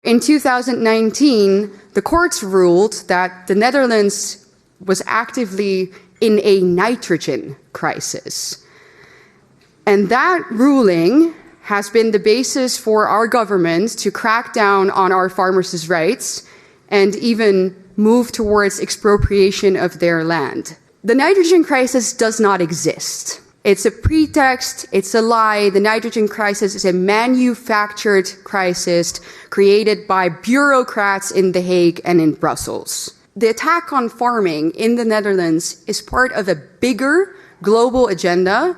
In 2019, the courts ruled that the Netherlands was actively in a nitrogen crisis. And that ruling has been the basis for our government to crack down on our farmers' rights and even move towards expropriation of their land. The nitrogen crisis does not exist. It's a pretext, it's a lie. The nitrogen crisis is a manufactured crisis created by bureaucrats in The Hague and in Brussels. The attack on farming in the Netherlands is part of a bigger global agenda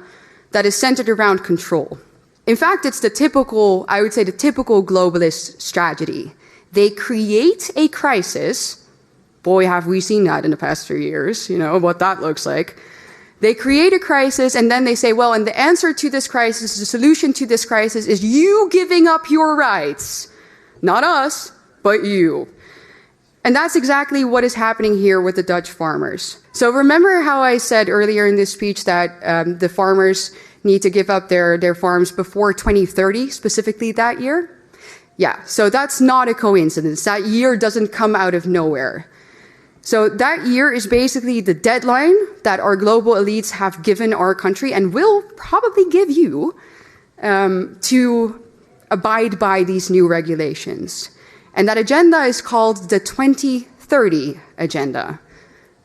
that is centered around control. In fact, it's the typical globalist strategy. They create a crisis. Boy, have we seen that in the past 3 years, what that looks like. They create a crisis and then they say, well, and the answer to this crisis, the solution to this crisis is you giving up your rights. Not us, but you. And that's exactly what is happening here with the Dutch farmers. So remember how I said earlier in this speech that the farmers need to give up their farms before 2030, specifically that year? Yeah, so that's not a coincidence. That year doesn't come out of nowhere. So that year is basically the deadline that our global elites have given our country and will probably give you to abide by these new regulations. And that agenda is called the 2030 Agenda.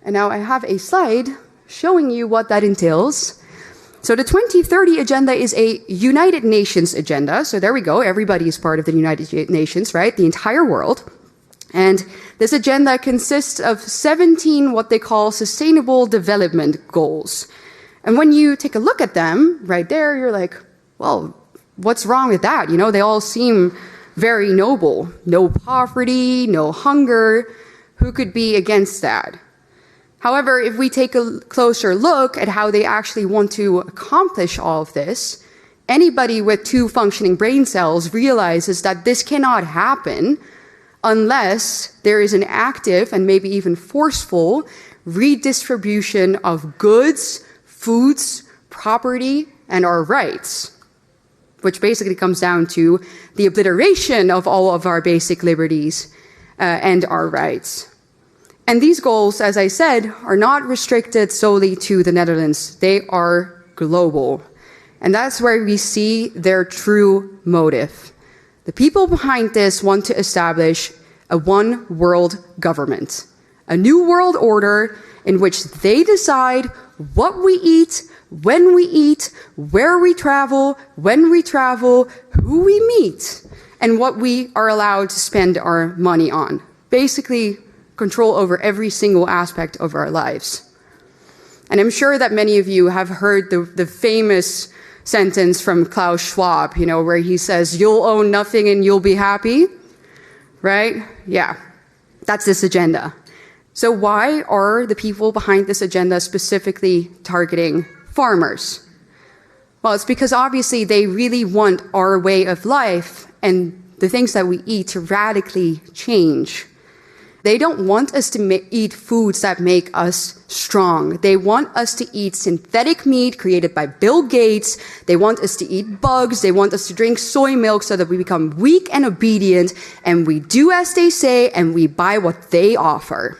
And now I have a slide showing you what that entails. So the 2030 Agenda is a United Nations agenda. So there we go. Everybody is part of the United Nations, right? The entire world. And this agenda consists of 17 what they call sustainable development goals. And when you take a look at them right there, you're like, well, what's wrong with that? They all seem very noble. No poverty, no hunger. Who could be against that? However, if we take a closer look at how they actually want to accomplish all of this, anybody with 2 functioning brain cells realizes that this cannot happen unless there is an active and maybe even forceful redistribution of goods, foods, property, and our rights, which basically comes down to the obliteration of all of our basic liberties and our rights. And these goals, as I said, are not restricted solely to the Netherlands. They are global. And that's where we see their true motive. The people behind this want to establish a one-world government, a new world order in which they decide what we eat, when we eat, where we travel, when we travel, who we meet, and what we are allowed to spend our money on. Basically, control over every single aspect of our lives. And I'm sure that many of you have heard the famous sentence from Klaus Schwab, where he says, you'll own nothing and you'll be happy, right? Yeah, that's this agenda. So why are the people behind this agenda specifically targeting farmers? Well, it's because obviously they really want our way of life and the things that we eat to radically change. They don't want us to eat foods that make us strong. They want us to eat synthetic meat created by Bill Gates. They want us to eat bugs. They want us to drink soy milk so that we become weak and obedient, and we do as they say, and we buy what they offer.